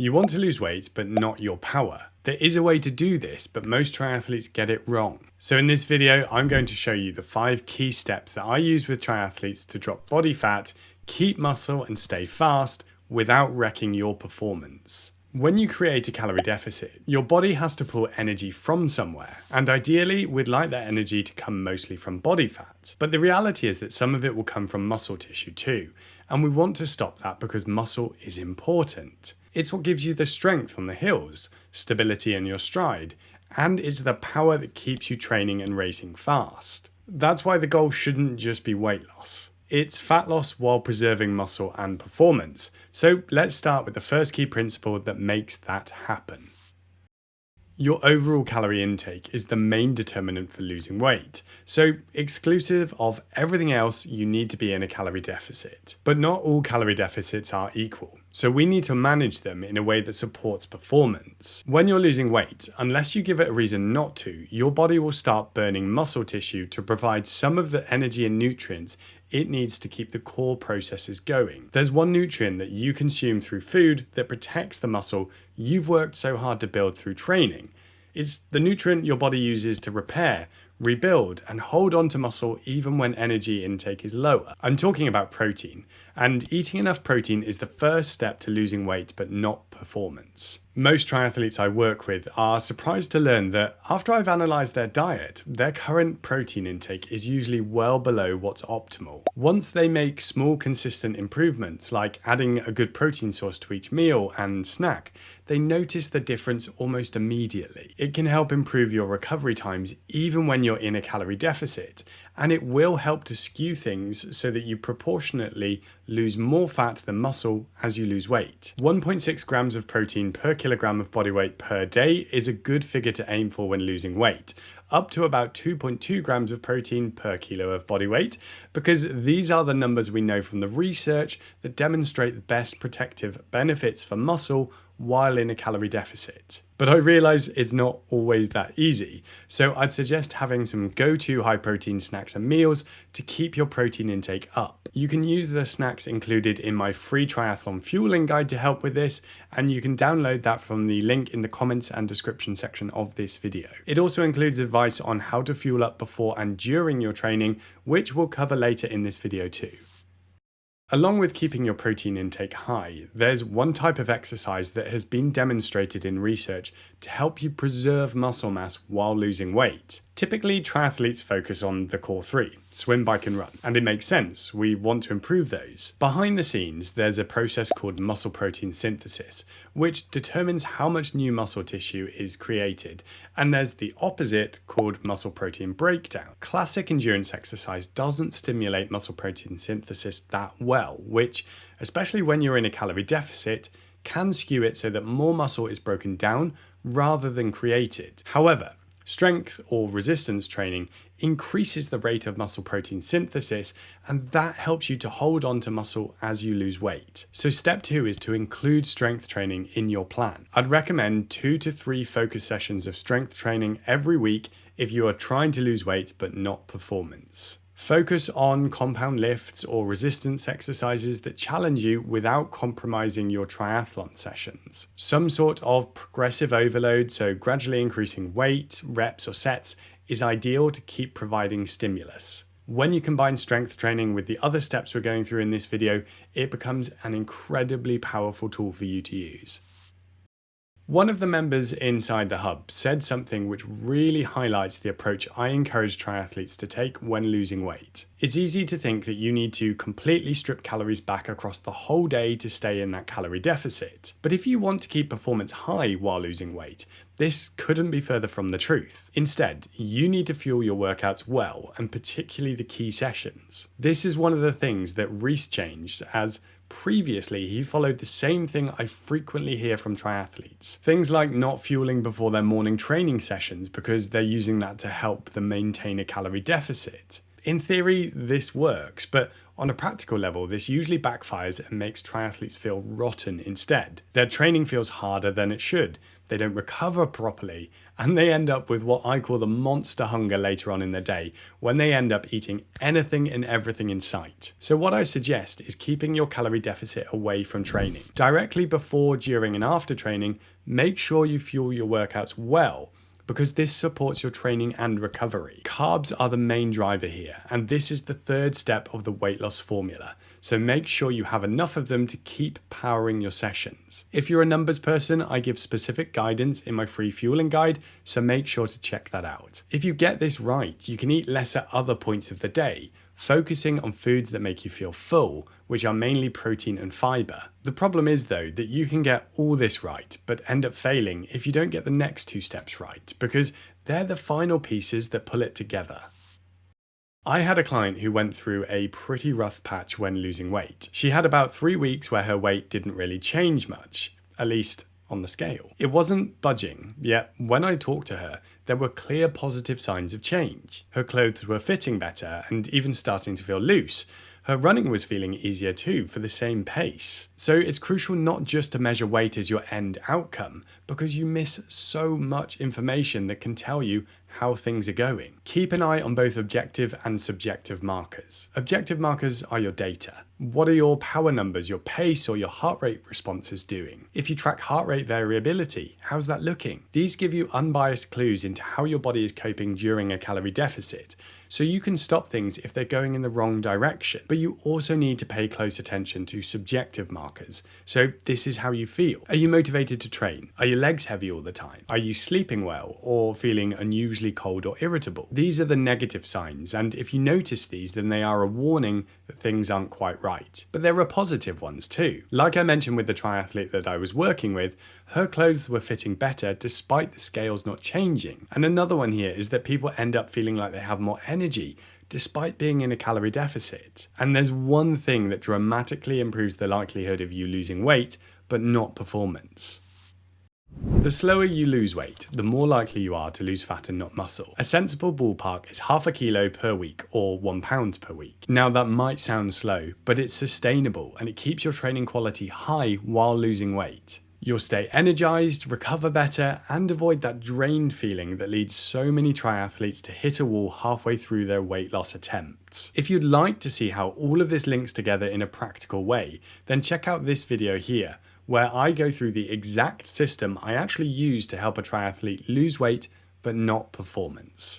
You want to lose weight, but not your power. There is a way to do this, but most triathletes get it wrong. So in this video, I'm going to show you the 5 key steps that I use with triathletes to drop body fat, keep muscle, and stay fast without wrecking your performance. When you create a calorie deficit, your body has to pull energy from somewhere, and ideally we'd like that energy to come mostly from body fat. But the reality is that some of it will come from muscle tissue too, and we want to stop that because muscle is important. It's what gives you the strength on the hills, stability in your stride, and it's the power that keeps you training and racing fast. That's why the goal shouldn't just be weight loss. It's fat loss while preserving muscle and performance. So let's start with the first key principle that makes that happen. Your overall calorie intake is the main determinant for losing weight. So exclusive of everything else, you need to be in a calorie deficit. But not all calorie deficits are equal. So we need to manage them in a way that supports performance. When you're losing weight, unless you give it a reason not to, your body will start burning muscle tissue to provide some of the energy and nutrients it needs to keep the core processes going. There's one nutrient that you consume through food that protects the muscle you've worked so hard to build through training. It's the nutrient your body uses to repair, rebuild, and hold on to muscle even when energy intake is lower. I'm talking about protein, and eating enough protein is the first step to losing weight, but not performance. Most triathletes I work with are surprised to learn that after I've analysed their diet, their current protein intake is usually well below what's optimal. Once they make small consistent improvements, like adding a good protein source to each meal and snack, they notice the difference almost immediately. It can help improve your recovery times even when you're in a calorie deficit, and it will help to skew things so that you proportionately lose more fat than muscle as you lose weight. 1.6 grams of protein per kilogram of body weight per day is a good figure to aim for when losing weight, up to about 2.2 grams of protein per kilo of body weight, because these are the numbers we know from the research that demonstrate the best protective benefits for muscle while in a calorie deficit. But I realise it's not always that easy, so I'd suggest having some go-to high protein snacks and meals to keep your protein intake up. You can use the snacks included in my free triathlon fueling guide to help with this, and you can download that from the link in the comments and description section of this video. It also includes advice on how to fuel up before and during your training, which we'll cover later in this video too. Along with keeping your protein intake high, there's one type of exercise that has been demonstrated in research to help you preserve muscle mass while losing weight. Typically, triathletes focus on the core 3, swim, bike, and run, and it makes sense. We want to improve those. Behind the scenes, there's a process called muscle protein synthesis, which determines how much new muscle tissue is created, and there's the opposite called muscle protein breakdown. Classic endurance exercise doesn't stimulate muscle protein synthesis that well, which, especially when you're in a calorie deficit, can skew it so that more muscle is broken down rather than created. However, strength or resistance training increases the rate of muscle protein synthesis, and that helps you to hold on to muscle as you lose weight. So step 2 is to include strength training in your plan. I'd recommend 2 to 3 focus sessions of strength training every week if you are trying to lose weight but not performance. Focus on compound lifts or resistance exercises that challenge you without compromising your triathlon sessions. Some sort of progressive overload, so gradually increasing weight, reps or sets, is ideal to keep providing stimulus. When you combine strength training with the other steps we're going through in this video, it becomes an incredibly powerful tool for you to use. One of the members inside the hub said something which really highlights the approach I encourage triathletes to take when losing weight. It's easy to think that you need to completely strip calories back across the whole day to stay in that calorie deficit. But if you want to keep performance high while losing weight, this couldn't be further from the truth. Instead, you need to fuel your workouts well, and particularly the key sessions. This is one of the things that Reese changed, as previously he followed the same thing I frequently hear from triathletes. Things like not fueling before their morning training sessions because they're using that to help them maintain a calorie deficit. In theory, this works, but on a practical level, this usually backfires and makes triathletes feel rotten instead. Their training feels harder than it should, they don't recover properly, and they end up with what I call the monster hunger later on in the day, when they end up eating anything and everything in sight. So what I suggest is keeping your calorie deficit away from training. Directly before, during, and after training, make sure you fuel your workouts well, because this supports your training and recovery. Carbs are the main driver here, and this is the third step of the weight loss formula. So make sure you have enough of them to keep powering your sessions. If you're a numbers person, I give specific guidance in my free fueling guide, so make sure to check that out. If you get this right, you can eat less at other points of the day, focusing on foods that make you feel full, which are mainly protein and fiber. The problem is though that you can get all this right, but end up failing if you don't get the next two steps right, because they're the final pieces that pull it together. I had a client who went through a pretty rough patch when losing weight. She had about 3 weeks where her weight didn't really change much, at least on the scale. It wasn't budging, yet when I talked to her, there were clear positive signs of change. Her clothes were fitting better and even starting to feel loose. Her running was feeling easier too for the same pace. So it's crucial not just to measure weight as your end outcome, because you miss so much information that can tell you how things are going. Keep an eye on both objective and subjective markers. Objective markers are your data. What are your power numbers, your pace, or your heart rate responses doing? If you track heart rate variability, how's that looking? These give you unbiased clues into how your body is coping during a calorie deficit, so you can stop things if they're going in the wrong direction. But you also need to pay close attention to subjective markers. So this is how you feel. Are you motivated to train? Are your legs heavy all the time? Are you sleeping well or feeling unusually cold or irritable? These are the negative signs, and if you notice these, then they are a warning that things aren't quite right. But there are positive ones too. Like I mentioned with the triathlete that I was working with, her clothes were fitting better despite the scales not changing. And another one here is that people end up feeling like they have more energy despite being in a calorie deficit. And there's one thing that dramatically improves the likelihood of you losing weight, but not performance. The slower you lose weight, the more likely you are to lose fat and not muscle. A sensible ballpark is 0.5 kilo per week or 1 pound per week. Now that might sound slow, but it's sustainable and it keeps your training quality high while losing weight. You'll stay energized, recover better, and avoid that drained feeling that leads so many triathletes to hit a wall halfway through their weight loss attempts. If you'd like to see how all of this links together in a practical way, then check out this video here, where I go through the exact system I actually use to help a triathlete lose weight, but not performance.